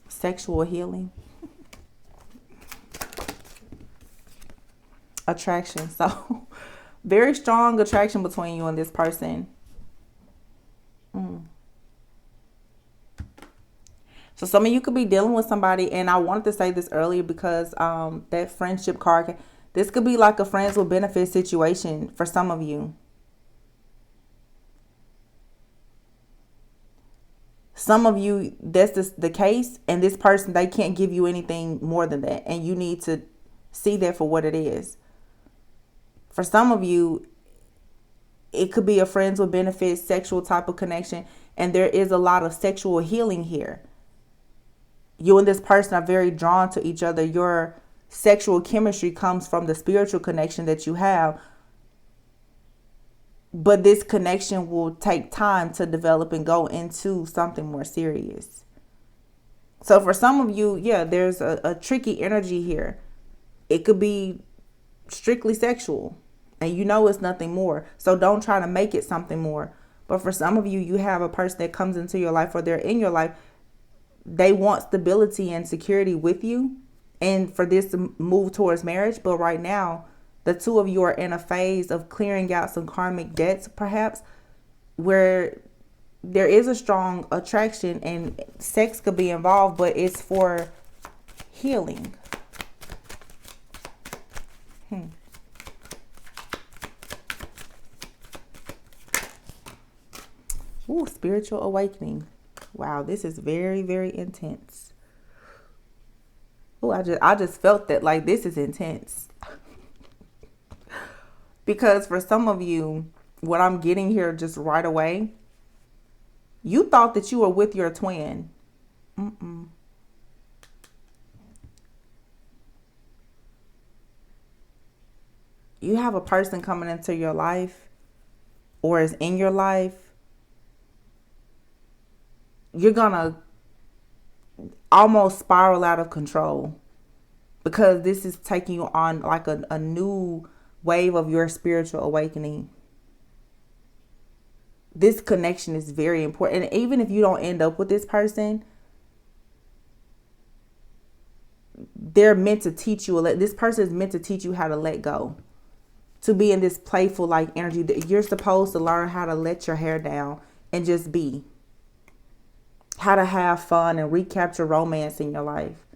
Sexual healing. Attraction. So very strong attraction between you and this person. So some of you could be dealing with somebody, and I wanted to say this earlier because that friendship card, this could be like a friends with benefits situation for some of you. Some of you, that's the case, and this person, they can't give you anything more than that, and you need to See that for what it is. For some of you, it could be a friends with benefits, sexual type of connection, and there is a lot of sexual healing here. You and this person are very drawn to each other. Your sexual chemistry comes from the spiritual connection that you have. But this connection will take time to develop and go into something more serious. So for some of you, yeah, there's a tricky energy here. It could be strictly sexual, and you know it's nothing more. So don't try to make it something more. But for some of you, you have a person that comes into your life, or they're in your life. They want stability and security with you, and for this to move towards marriage. But right now, the two of you are in a phase of clearing out some karmic debts, perhaps, where there is a strong attraction and sex could be involved, but it's for healing. Ooh, spiritual awakening. Wow, this is very, very intense. Ooh, I just felt that, like, this is intense. Because for some of you, what I'm getting here just right away, you thought that you were with your twin. You have a person coming into your life, or is in your life. You're gonna almost spiral out of control, because this is taking you on like a new wave of your spiritual awakening. This connection is very important. And even if you don't end up with this person, they're meant to teach you. This person is meant to teach you how to let go, to be in this playful like energy that you're supposed to learn how to let your hair down and just be, how to have fun and recapture romance in your life.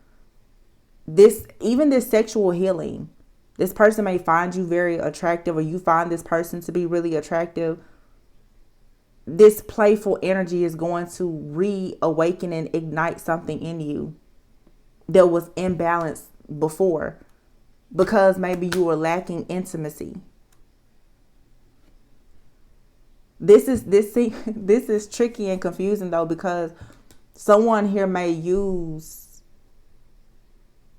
Even this sexual healing, this person may find you very attractive, or you find this person to be really attractive. This playful energy is going to reawaken and ignite something in you that was imbalanced before, because maybe you were lacking intimacy. This is tricky and confusing though, because someone here may use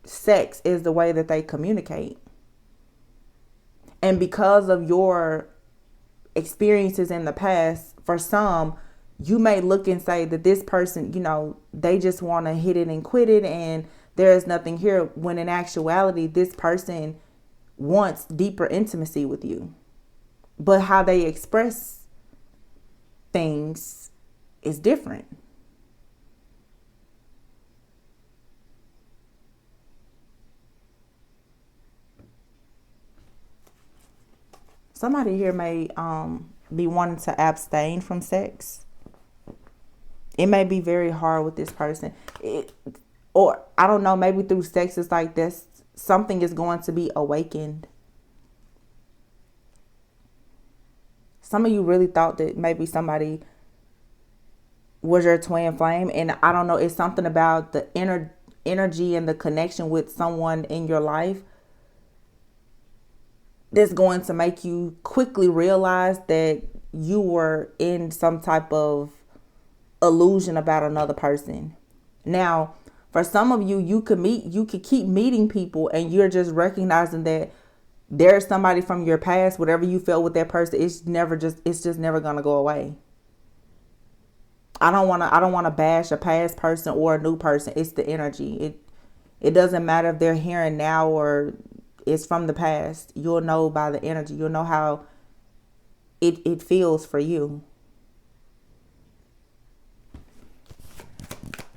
sex as the way that they communicate. And because of your experiences in the past, for some, you may look and say that this person, they just want to hit it and quit it, and there is nothing here, when in actuality, this person wants deeper intimacy with you. But how they express things is different. Somebody here may be wanting to abstain from sex. It may be very hard with this person. Or I don't know, maybe through sex it's like this, something is going to be awakened. Some of you really thought that maybe somebody was your twin flame, and I don't know, it's something about the energy and the connection with someone in your life that's going to make you quickly realize that you were in some type of illusion about another person. Now, for some of you, you could keep meeting people, and you're just recognizing that there's somebody from your past. Whatever you felt with that person, it's just never gonna go away. I don't wanna bash a past person or a new person. It's the energy. It doesn't matter if they're here and now or it's from the past. You'll know by the energy. You'll know how it feels for you.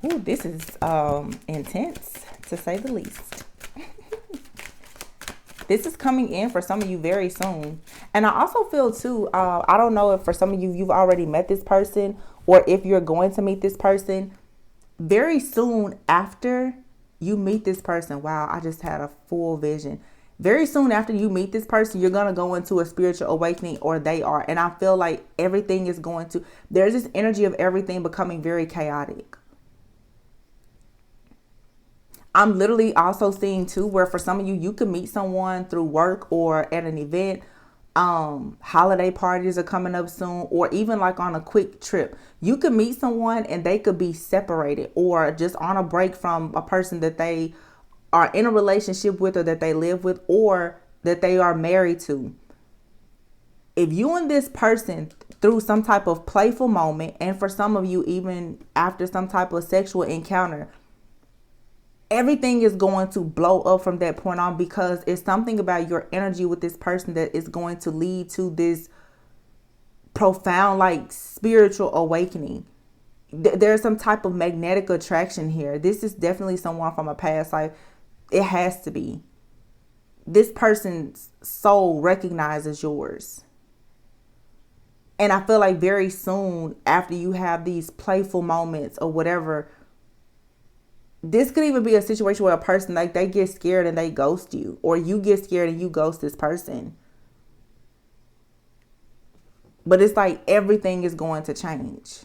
Ooh, this is intense, to say the least. This is coming in for some of you very soon. And I also feel too, I don't know if for some of you, you've already met this person, or if you're going to meet this person very soon after you meet this person. Wow, I just had a full vision. Very soon after you meet this person, you're going to go into a spiritual awakening, or they are. And I feel like everything is there's this energy of everything becoming very chaotic. I'm literally also seeing too where for some of you, you can meet someone through work or at an event. Holiday parties are coming up soon, or even like on a quick trip. You could meet someone and they could be separated or just on a break from a person that they are in a relationship with or that they live with or that they are married to. If you and this person through some type of playful moment, and for some of you even after some type of sexual encounter, everything is going to blow up from that point on, because it's something about your energy with this person that is going to lead to this profound like spiritual awakening. There's some type of magnetic attraction here. This is definitely someone from a past life. It has to be. This person's soul recognizes yours. And I feel like very soon after you have these playful moments or whatever, this could even be a situation where a person, like, they get scared and they ghost you, or you get scared and you ghost this person. But it's like everything is going to change.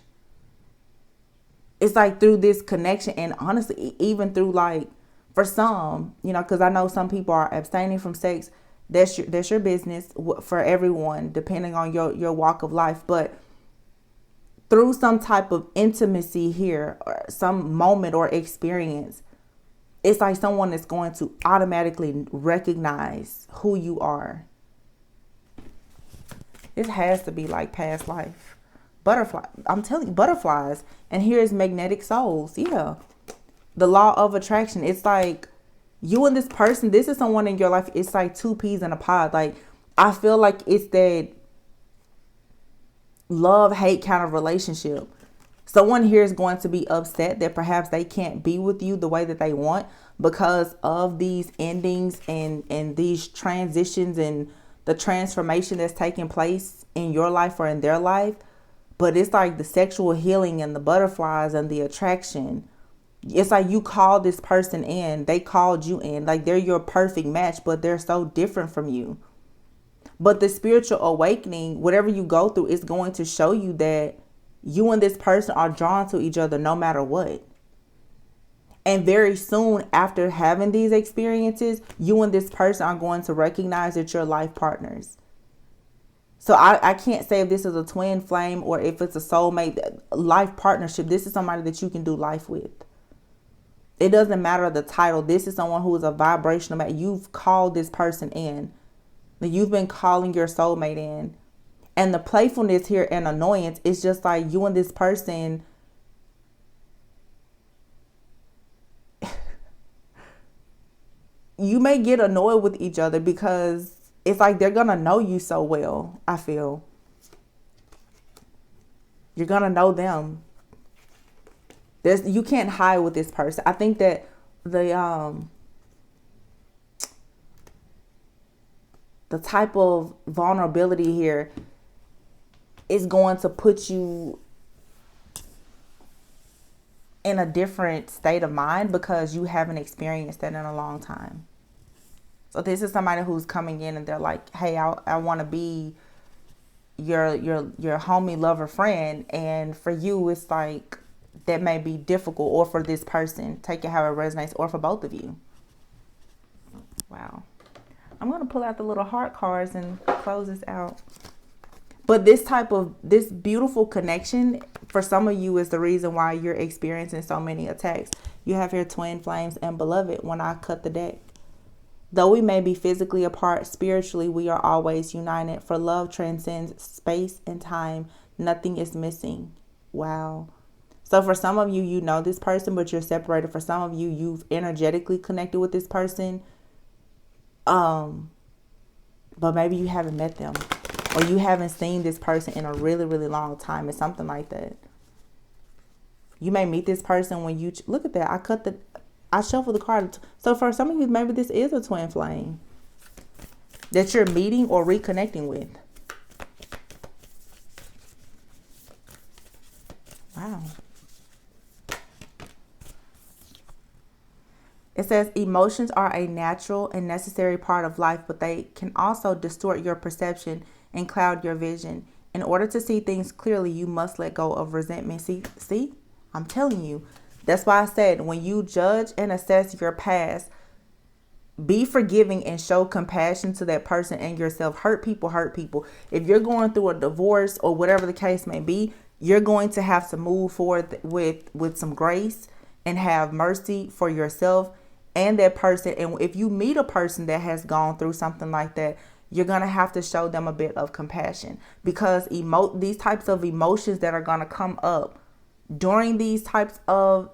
It's like through this connection, and honestly, even through like, for some, you know, because I know some people are abstaining from sex. That's your business. For everyone, depending on your walk of life. But through some type of intimacy here, or some moment or experience, it's like someone is going to automatically recognize who you are. It has to be like past life. Butterfly. I'm telling you, butterflies. And here's magnetic souls. Yeah. The law of attraction. It's like you and this person, this is someone in your life. It's like two peas in a pod. Like, I feel like it's that love-hate kind of relationship. Someone here is going to be upset that perhaps they can't be with you the way that they want because of these endings and these transitions and the transformation that's taking place in your life or in their life. But it's like the sexual healing and the butterflies and the attraction. It's like you called this person in. They called you in. Like, they're your perfect match, but they're so different from you. But the spiritual awakening, whatever you go through, is going to show you that you and this person are drawn to each other no matter what. And very soon after having these experiences, you and this person are going to recognize that you're life partners. So I can't say if this is a twin flame or if it's a soulmate. Life partnership, this is somebody that you can do life with. It doesn't matter the title. This is someone who is a vibrational match. You've called this person in. You've been calling your soulmate in. And the playfulness here and annoyance is just like you and this person. You may get annoyed with each other because it's like they're going to know you so well, I feel. You're going to know them. You can't hide with this person. I think that the type of vulnerability here is going to put you in a different state of mind because you haven't experienced that in a long time. So this is somebody who's coming in and they're like, hey, I want to be your homie, lover, friend. And for you, it's like, that may be difficult, or for this person, take it how it resonates, or for both of you. Wow. I'm going to pull out the little heart cards and close this out. But this beautiful connection for some of you is the reason why you're experiencing so many attacks. You have here twin flames and beloved when I cut the deck. Though we may be physically apart, spiritually we are always united. For love transcends space and time. Nothing is missing. Wow. So for some of you, you know this person, but you're separated. For some of you, you've energetically connected with this person. But maybe you haven't met them, or you haven't seen this person in a really, really long time. It's something like that. You may meet this person when you look at that. I shuffled the card. So for some of you, maybe this is a twin flame that you're meeting or reconnecting with. Wow. It says emotions are a natural and necessary part of life, but they can also distort your perception and cloud your vision. In order to see things clearly, you must let go of resentment. See, I'm telling you, That's why I said, when you judge and assess your past, be forgiving and show compassion to that person and yourself. Hurt people hurt people. If you're going through a divorce or whatever the case may be, you're going to have to move forward with some grace and have mercy for yourself and that person. And if you meet a person that has gone through something like that, you're going to have to show them a bit of compassion, because these types of emotions that are going to come up during these types of,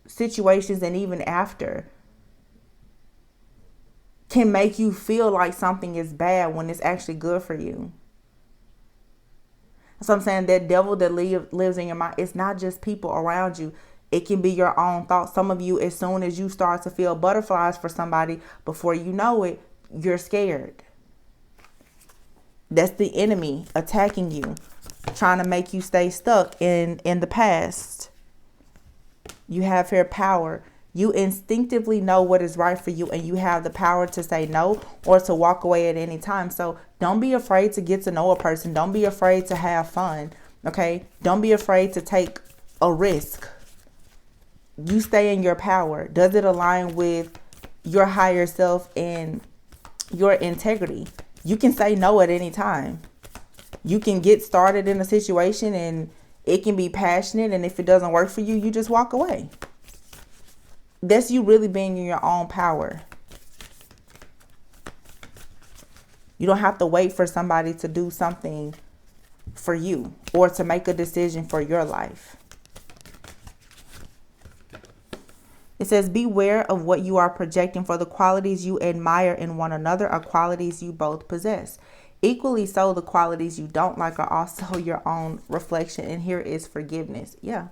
situations, and even after, can make you feel like something is bad when it's actually good for you. So I'm saying, that devil that lives in your mind, it's not just people around you. It can be your own thoughts. Some of you, as soon as you start to feel butterflies for somebody, before you know it, you're scared. That's the enemy attacking you, trying to make you stay stuck in the past. You have here power. You instinctively know what is right for you, and you have the power to say no or to walk away at any time. So don't be afraid to get to know a person. Don't be afraid to have fun. Okay? Don't be afraid to take a risk. You stay in your power. Does it align with your higher self and your integrity? You can say no at any time. You can get started in a situation and it can be passionate, and if it doesn't work for you, you just walk away. That's you really being in your own power. You don't have to wait for somebody to do something for you or to make a decision for your life. It says, beware of what you are projecting, for the qualities you admire in one another are qualities you both possess. Equally so, the qualities you don't like are also your own reflection. And here is forgiveness. Yeah.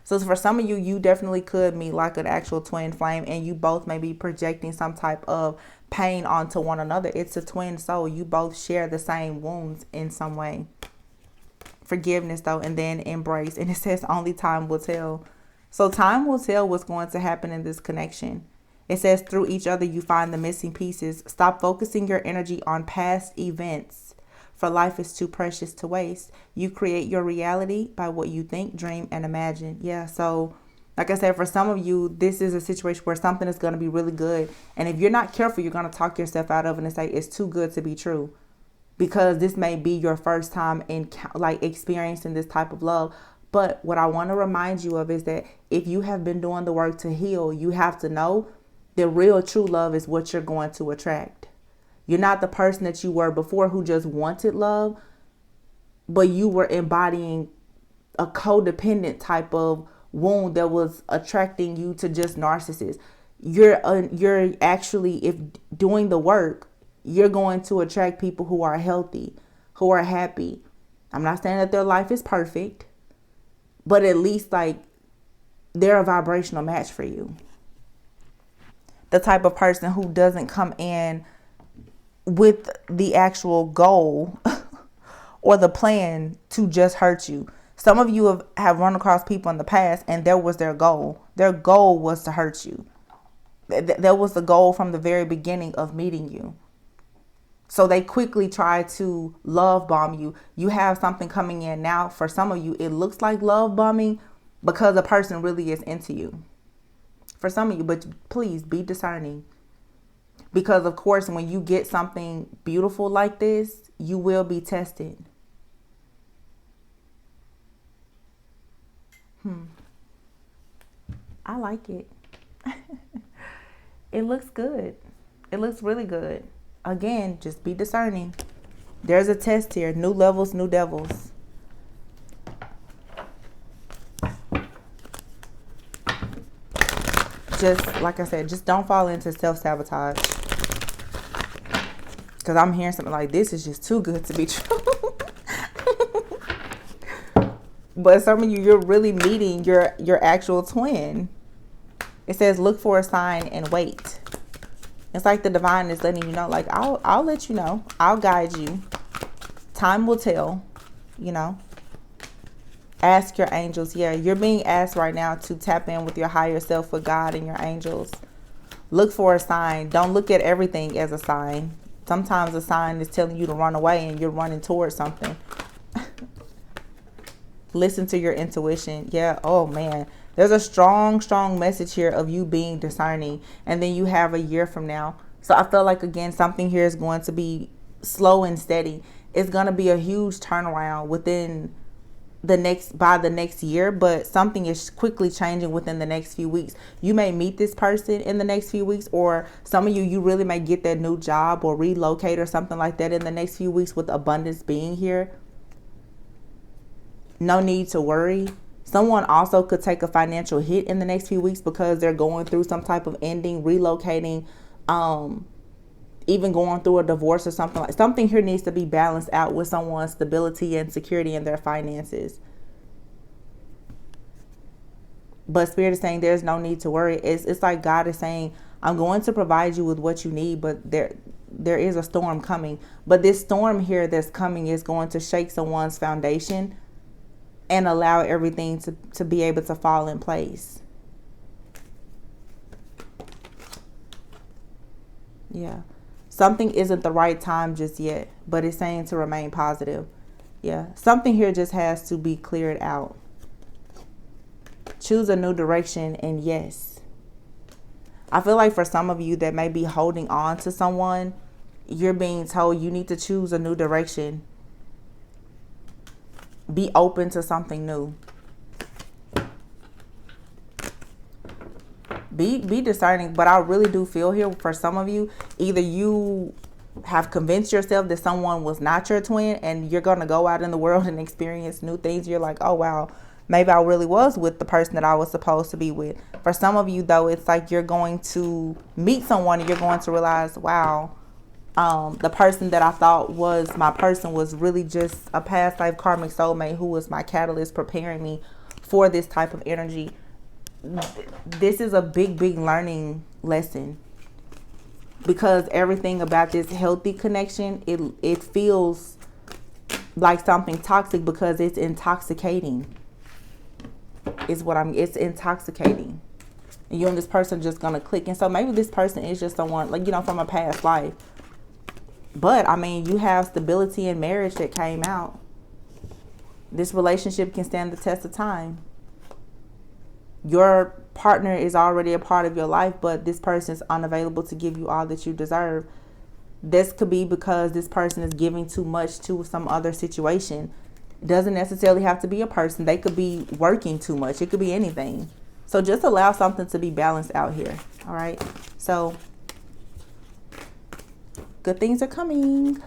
So for some of you, you definitely could meet like an actual twin flame, and you both may be projecting some type of pain onto one another. It's a twin soul. You both share the same wounds in some way. Forgiveness, though, and then embrace. And it says only time will tell. So time will tell what's going to happen in this connection. It says through each other you find the missing pieces. Stop focusing your energy on past events, for life is too precious to waste. You create your reality by what you think, dream, and imagine. Yeah, so like I said, for some of you, this is a situation where something is going to be really good. And if you're not careful, you're going to talk yourself out of it and say it's too good to be true. Because this may be your first time in experiencing this type of love. But what I want to remind you of is that if you have been doing the work to heal, you have to know the real true love is what you're going to attract. You're not the person that you were before who just wanted love, but you were embodying a codependent type of wound that was attracting you to just narcissists. You're actually, if doing the work, you're going to attract people who are healthy, who are happy. I'm not saying that their life is perfect, but at least they're a vibrational match for you. The type of person who doesn't come in with the actual goal or the plan to just hurt you. Some of you have run across people in the past and that was their goal. Their goal was to hurt you. That was the goal from the very beginning of meeting you. So they quickly try to love bomb you. You have something coming in now. For some of you, it looks like love bombing because the person really is into you. For some of you, but please be discerning. Because of course, when you get something beautiful like this, you will be tested. I like it. It looks good. It looks really good. Again, just be discerning. There's a test here. New levels, new devils. Just like I said, just don't fall into self-sabotage. Because I'm hearing something like this is just too good to be true. But some of you, you're really meeting your actual twin. It says look for a sign and wait. It's like the divine is letting you know, like, I'll let you know. I'll guide you. Time will tell, Ask your angels. Yeah, you're being asked right now to tap in with your higher self, with God and your angels. Look for a sign. Don't look at everything as a sign. Sometimes a sign is telling you to run away and you're running towards something. Listen to your intuition. Yeah, oh man. There's a strong, strong message here of you being discerning. And then you have a year from now. So I feel like, again, something here is going to be slow and steady. It's going to be a huge turnaround within by the next year, but something is quickly changing within the next few weeks. You may meet this person in the next few weeks, or some of you really may get that new job or relocate or something like that in the next few weeks, with abundance being here. No need to worry. Someone also could take a financial hit in the next few weeks because they're going through some type of ending, relocating, even going through a divorce or something. Like something here needs to be balanced out with someone's stability and security in their finances. But Spirit is saying there's no need to worry. It's like God is saying, I'm going to provide you with what you need, but there is a storm coming. But this storm here that's coming is going to shake someone's foundation and allow everything to be able to fall in place. Yeah. Something isn't the right time just yet, but it's saying to remain positive. Yeah. Something here just has to be cleared out. Choose a new direction, and yes. I feel like for some of you that may be holding on to someone, you're being told you need to choose a new direction. Be open to something new. Be discerning. But I really do feel here for some of you, either you have convinced yourself that someone was not your twin and you're going to go out in the world and experience new things. You're like, oh, wow, maybe I really was with the person that I was supposed to be with. For some of you, though, it's like you're going to meet someone and you're going to realize, wow, the person that I thought was my person was really just a past life karmic soulmate who was my catalyst, preparing me for this type of energy. This is a big, big learning lesson, because everything about this healthy connection, it feels like something toxic because it's intoxicating. It's intoxicating. And you and this person just gonna click. And so maybe this person is just someone, like, from a past life. But I mean, you have stability in marriage that came out. This relationship can stand the test of time. Your partner is already a part of your life, but this person is unavailable to give you all that you deserve. This could be because this person is giving too much to some other situation. It doesn't necessarily have to be a person. They could be working too much. It could be anything. So just allow something to be balanced out here. All right. So good things are coming.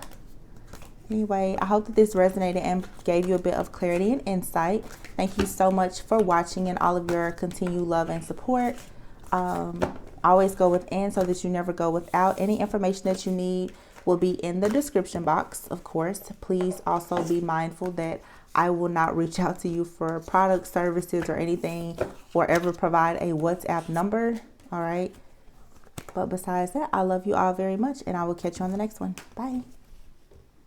Anyway, I hope that this resonated and gave you a bit of clarity and insight. Thank you so much for watching and all of your continued love and support. Always go within so that you never go without. Any information that you need will be in the description box, of course. Please also be mindful that I will not reach out to you for product services or anything, or ever provide a WhatsApp number. All right. But besides that, I love you all very much, and I will catch you on the next one. Bye.